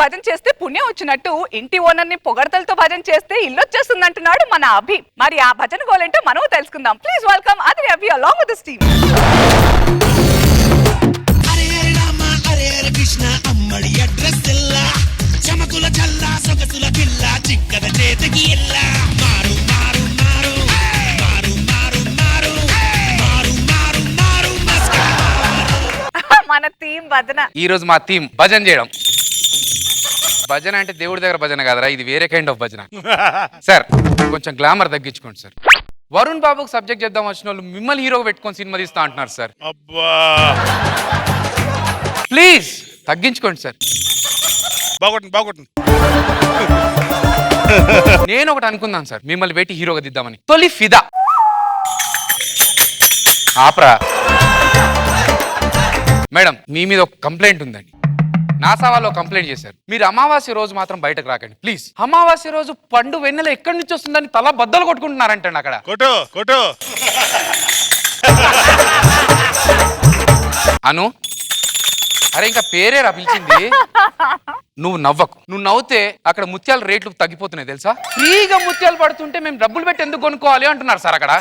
భజన చేస్తే పుణ్యం వచ్చినట్టు ఇంటి ఓనర్ ని పొగడతలతో భజన చేస్తే ఇల్లు వచ్చేస్తుంది అంటున్నాడు మన అభి. మరి ఆ భజన గోలేంటో మనం తెలుసుకుందాం. Please welcome Adhire Abhi along with this team. అమ్మడి అడ్రస్ ఎల్లా చమకుల చల్లా సొగసుల పిల్ల చిక్కద చేతికి ఎల్లా మారు మారు మారు మారు మారు మారు మారు మారు మారు మన థీమ్ భజన. ఈ రోజు మా థీమ్ భజన చేయడం. భజన అంటే దేవుడి దగ్గర భజన కాదరా, ఇది వేరే కైండ్ ఆఫ్ భజన. సార్ కొంచెం గ్లామర్ తగ్గించుకోండి సార్. వరుణ్ బాబుకి సబ్జెక్ట్ చేద్దాం వచ్చిన వాళ్ళు మిమ్మల్ని హీరోగా పెట్టుకొని సినిమా తీస్తా అంటున్నారు సార్. అబ్బా ప్లీజ్ తగ్గించుకోండి సార్. బాగుంటుంది. నేను ఒకటి అనుకున్నాను సార్, మిమ్మల్ని పెట్టి హీరోగా దిద్దామని. తొలి ఫిదా ఆపరా మేడం, మీ మీద ఒక కంప్లైంట్ ఉందండి. నాసా వాళ్ళు కంప్లైంట్ చేశారు, మీరు అమావాస్య రోజు మాత్రం బయటకు రాకండి ప్లీజ్. అమావాస్య రోజు పండు వెన్నెల ఎక్కడి నుంచి వస్తుందని తల బద్దలు కొట్టుకుంటున్నారంటండి అక్కడ. కొట్టు అను అరే ఇంకా పేరేరా పిలిచింది. నువ్వు నవ్వకు, నువ్వు నవ్వుతే అక్కడ ముత్యాల రేట్లు తగ్గిపోతున్నాయి తెలుసా. ఫ్రీగా ముత్యాలు పడుతుంటే మేము డబ్బులు పెట్టి ఎందుకు కొనుక్కోవాలి అంటున్నారు సార్ అక్కడ.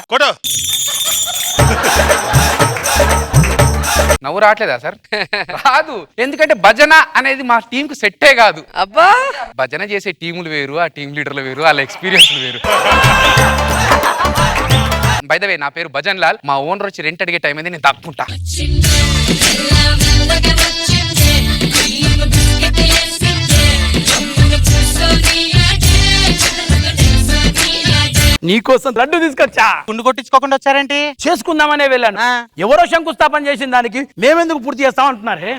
నవ్వు రావట్లేదా సార్? రాదు, ఎందుకంటే భజన అనేది మా టీం కు సెట్టే కాదు. అబ్బా భజన చేసే టీములు వేరు, ఆ టీం లీడర్లు వేరు, వాళ్ళ ఎక్స్పీరియన్స్లు వేరు. బై ద వే నా పేరు భజన్ లాల్. మా ఓనర్ వచ్చి రెంట్ అడిగే టైం అయితే నేను తప్పుకుంటా. నీకోసం లడ్డు తీసుకొచ్చా. గుండు కొట్టించుకోకుండా వచ్చారేంటి? చేసుకుందామనే వెళ్ళాను. ఎవరో శంకుస్థాపన చేసిన దానికి మేమెందుకు పూర్తి చేస్తాం అంటున్నారే.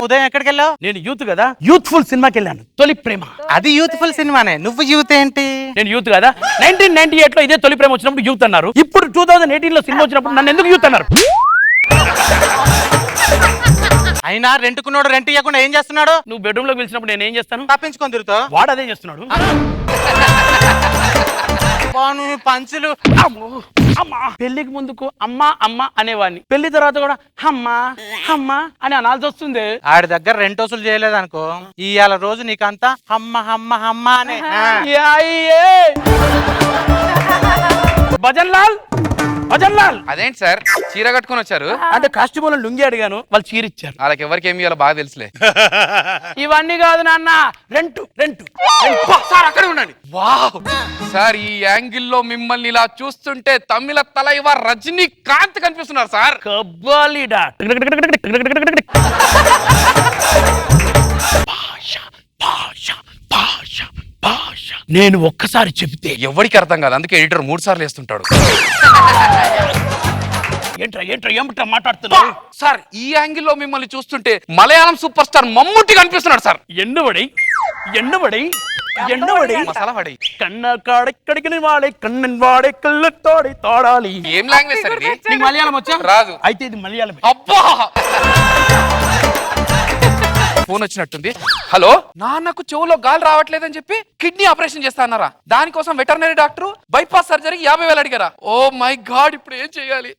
ఉదయం ఎక్కడికి వెళ్ళావు? నేను యూత్ కదా, యూత్ఫుల్ సినిమాకి వెళ్ళాను. తొలి ప్రేమ. అది యూత్ఫుల్ సినిమానే, నువ్వు యూత్ ఏంటి? నేను యూత్ కదా. 1998 లో ఇదే తొలి ప్రేమ వచ్చినప్పుడు యూత్ అన్నారు. ఇప్పుడు 2018 లో సినిమా వచ్చినప్పుడు నన్ను ఎందుకు యూత్ అన్నారు? అయినా రెంట్కున్నాడు, రెంట్ ఇవ్వకుండా ఏం చేస్తున్నాడు? నువ్వు బెడ్రూమ్ లో పిలిచినప్పుడు నేను ఏం చేస్తాను? తప్పించుకొని తిరుగుతావు. వాడు అదే చేస్తున్నాడు. పంచులు. అమ్మా పెళ్లికి ముందుకు అమ్మా అమ్మ అనేవాడిని, పెళ్లి తర్వాత కూడా అమ్మా అమ్మా అని అనాల్సి వస్తుంది. ఆడి దగ్గర రెంట్ వసూలు చేయలేదు అనుకో, ఇవాళ రోజు నీకంతా అమ్మ అమ్మ అమ్మ అనే. భజన్ లాల్ అదేంటి సార్ చీర కట్టుకొని వచ్చారు? అంటే కాస్ట్యూమ్ లుంగి అడిగాను, వాళ్ళు చీర ఇచ్చారు. వాళ్ళకి ఎవరికి ఏమి ఇవ్వాలో బాగా తెలుసులే. ఇవన్నీ కాదు నాన్న, రెంట్ సార్ అక్కడే ఉండండి. వావ్ సార్, ఈ యాంగిల్ లో మిమ్మల్ని ఇలా చూస్తుంటే తమిళ తలైవ రజనీకాంత్ కనిపిస్తున్నారు సార్. కబ్బాలీడా. నేను ఒక్కసారి చెప్తే ఎవరికి అర్థం కాదు, అందుకే ఎడిటర్ 3 సార్లు వేస్తుంటాడు. ఏంట్రా మాట్లాడుతున్నా సార్? ఈ యాంగిల్ లో మిమ్మల్ని చూస్తుంటే మలయాళం సూపర్ స్టార్ మమ్ముట్టి కనిపిస్తున్నాడు సార్. ఎన్నుబడి మసాలా వడై కన్న కాడెక్కడికి వాడే కన్నన్ వాడే కళ్ళతోడి తోడాలి. ఏం లాంగ్వేజ్ సార్ ఇది? నీకు మలయాళం వచ్చా? రాదు. అయితే ఇది మలయాళం. అబ్బా ఫోన్ వచ్చినట్టుంది. హలో, నాన్నకు చెవులో గాలి రావట్లేదని చెప్పి కిడ్నీ ఆపరేషన్ చేస్తా అన్నారా? దానికోసం వెటర్నరీ డాక్టర్ బైపాస్ సర్జరీ 50,000 అడిగారా? ఓ మై గాడ్, ఇప్పుడు ఏం చేయాలి?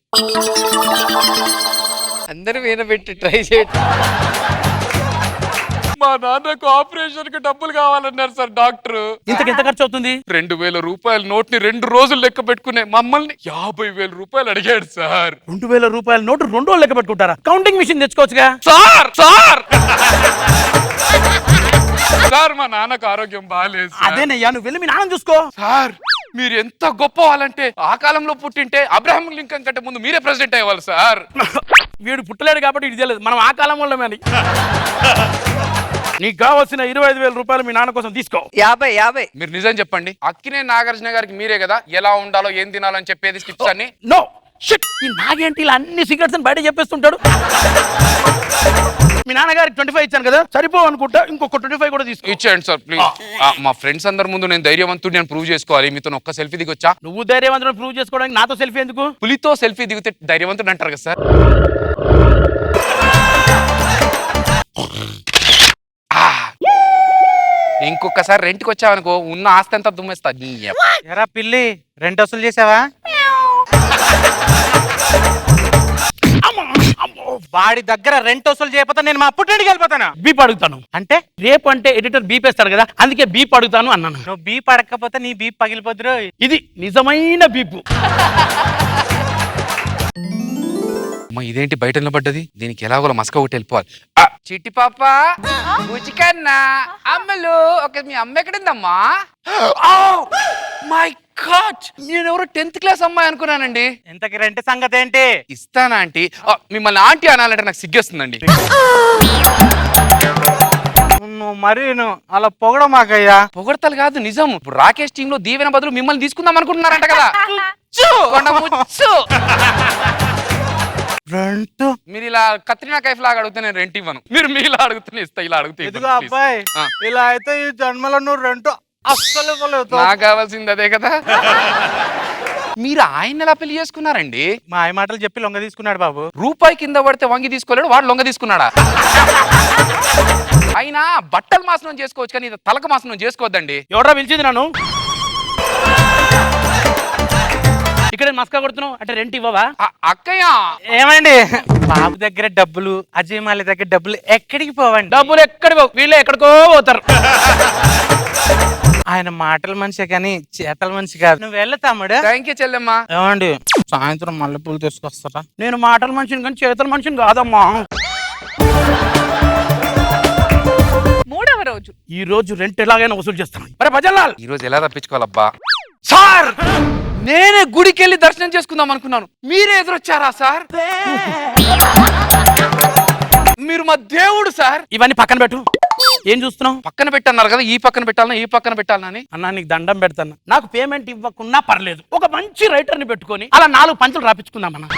అందరూ వినబెట్టి ట్రై చేయండి. మా నాన్నకు ఆపరేషన్ కి డబ్బులు కావాలన్నారు సార్ డాక్టర్. ఇంతకెంత ఖర్చు అవుతుంది? 2,000 రూపాయల నోట్ ని 2 రోజులు లెక్క పెట్టుకునే మమ్మల్ని 50,000 రూపాయలు అడిగాడు సార్. 2,000 రూపాయల నోటు 2 రోజులు లెక్క పెట్టుకుంటారా? Counting machine తెచ్చుకోవచ్చుగా. సార్ మా నాన్నకు ఆరోగ్యం బాగాలేదు. అదేనయ్యా, నువ్వు వెళ్ళి మీ నాన్న చూసుకో. సార్ మీరు ఎంత గొప్ప వాళ్ళంటే, ఆ కాలంలో పుట్టింటే అబ్రహాం లింకన్ కంటే ముందు మీరే ప్రెసిడెంట్ అయ్యేవాళ్ళు సార్. వీడు పుట్టలేడు కాబట్టి ఇది తెలియదు, మనం ఆ కాలం వల్ల. నీకు కావాల్సిన 25,000 రూపాయలు మీ నాన్న కోసం తీసుకో. 50. మీరు నిజం చెప్పండి, అక్కినే నాగార్జున గారికి మీరే కదా ఎలా ఉండాలో ఏం తినాలో అని చెప్పేది టిప్స్ అన్ని? నో షిట్, ఈ నాగేంటి ఇలా అన్ని సీక్రెట్స్ అని బయట చెప్పేస్తుంటాడు. మీ నాన్నగారికి 25 ఇచ్చాను కదా, సరిపో అనుకుంటా, ఇంకొక 25 కూడా తీసుకో. ఇచ్చేయండి సార్ ప్లీజ్. మా ఫ్రెండ్స్ అందరి ముందు నేను ధైర్యవంతుడు నేను ప్రూవ్ చేసుకోవాలి. మీతో ఒక్క సెల్ఫీ దిగొచ్చా? నువ్వు ధైర్యవంతుడు ప్రూవ్ చేసుకోవడానికి నాతో సెల్ఫీ ఎందుకు? పులితో సెల్ఫీ దిగితే ధైర్యవంతుడు అంటారు కదా సార్. ఇంకొకసారి రెంట్కి వచ్చావనుకో ఉన్న ఆస్తి అంతా దుమ్మేస్తా. ఎరా పిల్లి, రెంట్ వసూలు చేసావా? వాడి దగ్గర రెంట్ వసూలు చేయకపోతే నేను మా పుట్టింటికి వెళ్ళిపోతాను. బీప్ అడుగుతాను. అంటే రేపు అంటే ఎడిటర్ బీపేస్తాడు కదా, అందుకే బీప్ అడుగుతాను అన్నాను. నువ్వు బీప్ అడగకపోతే నీ బీప్ పగిలిపోతురు. ఇది నిజమైన బీపు. అమ్మ ఇదేంటి బయట నిలబడ్డది? దీనికి ఎలాగోలా మస్క ఒకటి వెళ్ళిపోవాలి. చిట్టి పాప ఉచికన్నా అమ్మలు ఒక మీ అమ్మ ఎక్కడుందమ్మా? మై గాడ్, నేను ఎవరో 10th క్లాస్ అమ్మాయి అనుకున్నానండి. ఇంతకి రెంట్ సంగతి ఏంటి? ఇస్తానా ఆంటీ? మిమ్మల్ని ఆంటీ అనాలంటే నాకు సిగ్గేస్తుందండి. నువ్వు మరి నువ్వు అలా పొగడం మాకయ్యా. పొగడతలు కాదు, నిజం. ఇప్పుడు రాకేష్ టీమ్ లో దీవెన బదులు మిమ్మల్ని తీసుకుందాం అనుకుంటున్నారంట కదా. రెంట్ మీరు ఇలా కత్రినా కైఫ్ లాగా అడిగితే నేను రెంట్ ఇవ్వను. మీరు మీలా అడుగుతూనే ఇస్తా, ఇలా అడిగితే ఇదిగో అబ్బాయి, ఇలా అయితే ఈ జన్మలో నువ్వు రెంట్ అస్సలు ఇవ్వలేవు. నాకు కావాల్సింది అదే కదా. మీరు ఆయన ఎలా పెళ్లి చేసుకున్నారండి? మా ఆయన మాటలు చెప్పి లొంగ తీసుకున్నాడు బాబు. రూపాయి కింద పడితే వంగి తీసుకోలేడు, వాడు లొంగ తీసుకున్నాడా? అయినా బట్టలు మాసనం చేసుకోవచ్చు కానీ ఇది తలక మాసనం చేసుకోవద్దండి. ఎవరా పిలిచింది నన్ను? ఇక్కడ మస్కా కొడుతున్నావు అంటే రెంట్ ఇవ్వవా? అక్కయ్య ఏమండి, బాబు దగ్గర డబ్బులు, అజయ్ మాలి దగ్గర డబ్బులు ఎక్కడికి పోవండి. డబ్బులు ఎక్కడికి పోవు, వీళ్ళే ఎక్కడికో పోతారు. ఆయన మాటల మనిషి కానీ చేతల మనిషి కాదు. నువ్వు వెళ్ళ తమ్ముడు. థ్యాంక్ యూ చెల్లెమ్మా. ఏమండి, సాయంత్రం మల్లెపూలు తీసుకొస్తారా? నేను మాటల మనిషిని కానీ చేతల మనిషిని కాదమ్మా. 3వ రోజు ఈ రోజు రెంట్ ఎలాగైనా వసూలు చేస్తాను. మరి భజన్లాల్, ఈ రోజు ఎలా తప్పించుకోవాలబ్బా? సార్, నేనే గుడికి వెళ్ళి దర్శనం చేసుకుందాం అనుకున్నాను, మీరే ఎదురొచ్చారా సార్? మీరు మా దేవుడు సార్. ఇవన్నీ పక్కన పెట్టు. ఏం చూస్తున్నావు? పక్కన పెట్టన్నారు కదా, ఈ పక్కన పెట్టాలనా ఈ పక్కన పెట్టాలని. అన్నా నీకు దండం పెడతాను, నాకు పేమెంట్ ఇవ్వకున్నా పర్లేదు, ఒక మంచి రైటర్ ని పెట్టుకొని అలా 4 పంచులు రాపించుకుందామన్నా.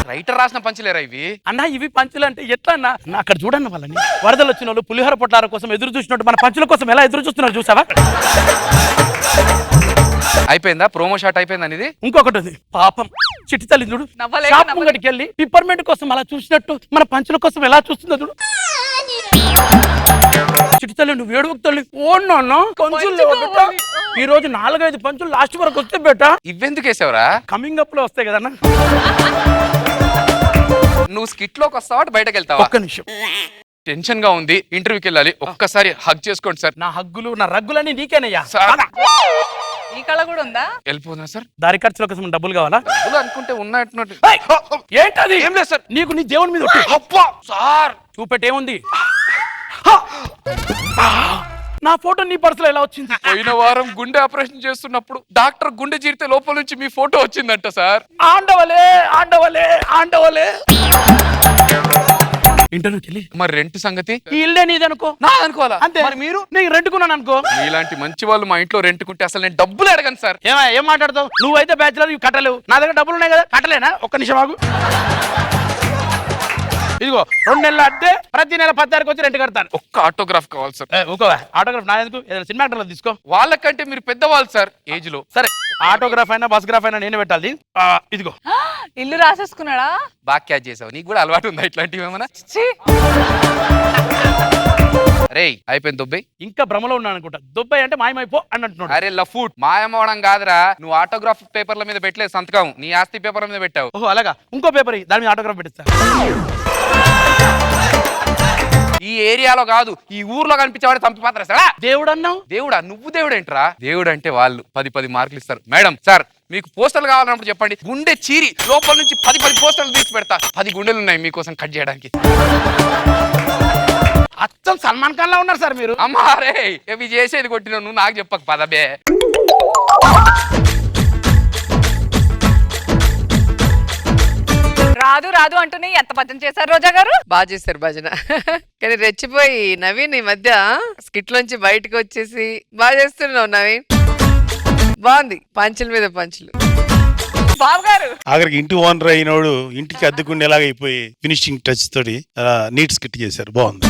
రైటర్ రాసిన పంచలేరా ఇవి? అన్నా ఇవి పంచులు అంటే ఎట్లా అన్నా? అక్కడ చూడన్న వాళ్ళని వరదలు వచ్చిన వాళ్ళు పులిహోర పొట్లాల కోసం ఎదురు చూసినట్టు మన పంచుల కోసం ఎలా ఎదురు చూస్తున్నారు చూసావా? అయిపోయిందా ప్రోమో షాట్ అయిపోయిందా ఇది? ఇంకొకటి ఉంది, పాపం చిట్టి తల్లి చూడు, నవ్వలేక షాప్ ముంగటికి వెళ్ళి పిప్పర్మెంట్ కోసం అలా చూసినట్టు మన పంచుల కోసం ఎలా చూస్తుందో చూడు. చిట్టి తల్లి నువ్వు ఏడు తల్లి ఈ రోజు 4-5 పంచులు లాస్ట్ వరకు వస్తే బేట. ఇవెందుకు వేసావురా? కమింగ్ అప్ లో వస్తాయి కదన్నా. నువ్వు స్కిట్ లోకి వస్తావా బయటకు వెళ్తావా? ఒక్క నిమిషం, టెన్షన్ గా ఉంది, ఇంటర్వ్యూకి వెళ్ళాలి. ఒక్కసారి హగ్ చేసుకోండి సార్. నా హగ్గులు నా రగ్గులన్నీ నీకేనయ్యా. సార్ ఈ కళ కూడా ఉందా? వెళ్ళిపోదా సార్? దారి ఖర్చుల కోసం డబ్బులు కావాలా? డబ్బులు అనుకుంటే ఉన్నట్టు. ఏయ్! ఏంటది? ఏం లేదు సార్. నీకు నీ దేవుని మీద ఒట్టు. అబ్బా సార్, చూపెట్టేముంది? నా ఫోటో నీ పర్సులో ఎలా వచ్చింది? పోయిన వారం గుండె ఆపరేషన్ చేస్తున్నప్పుడు డాక్టర్ గుండె చీరితే లోపల నుంచి మీ ఫోటో వచ్చిందంట సార్. ఆండవలే ఆండవలే ఆండవలే. ఇంటర్వ్యూ చెల్లి, మరి రెంట్ సంగతి? ఈ ఇల్లే నీది అనుకో. నా అనుకోవాలా? అంతే. మరి మీరు? నేను రెంట్కున్నాను అనుకో. మీలాంటి మంచి వాళ్ళు మా ఇంట్లో రెంట్కుంటే అసలు నేను డబ్బులు అడగను సార్. ఏం మాట్లాడతావు? నువ్వైతే బ్యాచులర్, ఇవి కట్టలేవు. నా దగ్గర డబ్బులు ఉన్నాయి కదా, కట్టలేనా? ఒక్క నిమిషం ఆగు. ఇదిగో 2 నెలల అద్దె, ప్రతి నెల 10 తారీఖు వచ్చి రెంట్ కడతాను. ఒక్క ఆటోగ్రాఫ్ కావాలి సార్. ఆటోగ్రాఫ్ నా ఎందుకు? ఏదైనా సినిమా యాక్టర్లో తీసుకో. వాళ్ళకంటే మీరు పెద్దవాళ్ళు సార్ ఏజ్ లో. సరే, ఆటోగ్రాఫ్ అయినా బస్ గ్రాఫ్ అయినా నేనే పెట్టాలి. ఇదిగో ఇల్లు రాసేసుకున్నాడా? బాగా క్యాచ్ చేసావు. నీకు కూడా అలవాటు ఉందా ఇట్లాంటివి ఏమన్నా? ఛీ! రే అయిపోయింది దుబ్బై. ఇంకా భ్రమలో ఉన్నాను అనుకుంటా. దుబాయ్ అంటే మాయమైపో అని అంటున్నాడు. అరే లఫూట్, మాయమవడం కాదురా. నువ్వు ఆటోగ్రాఫ్ పేపర్ల మీద పెట్టలేదు సంతకం, నీ ఆస్తి పేపర్ల మీద పెట్టావు. ఓహో అలాగా. ఇంకో పేపర్ దాని మీద ఆటోగ్రాఫ్ పెట్టిస్తా. ఈ ఏరియాలో కాదు, ఈ ఊర్లో కనిపించేవాడు చంపి పాత్ర. దేవుడు అన్నావు? దేవుడా? నువ్వు దేవుడు ఏంట్రా? దేవుడు అంటే వాళ్ళు 10 మార్కులు ఇస్తారు. మేడం సార్, మీకు పోస్టర్లు కావాలన్నప్పుడు చెప్పండి, గుండె చీరి లోపల నుంచి 10 పోస్టర్లు తీసి పెడతా. 10 గుండెలు ఉన్నాయి మీకోసం కట్ చేయడానికి. అచ్చం సల్మాన్ ఖాన్ లా ఉన్నారు సార్ మీరు. అమ్మా రే, ఇవి చేసేది కొట్టిన నువ్వు నాకు చెప్పక పదబే. రాదు రాదు అంటూనే ఎంత భజన చేశారు రోజా గారు? బాగా చేశారు భజన. కానీ రెచ్చిపోయి నవీన్ ఈ మధ్య స్కిట్ లోంచి బయటకు వచ్చేసి బాగా చేస్తున్నావు నవీన్. బాగుంది, పంచుల మీద పంచులు. బాబు గారు ఆఖరికి ఇంటి ఓనర్ అయినోడు ఇంటికి అద్దెకుండేలాగా అయిపోయి ఫినిషింగ్ టచ్ తోటి నీట్ స్కిట్ చేశారు. బాగుంది.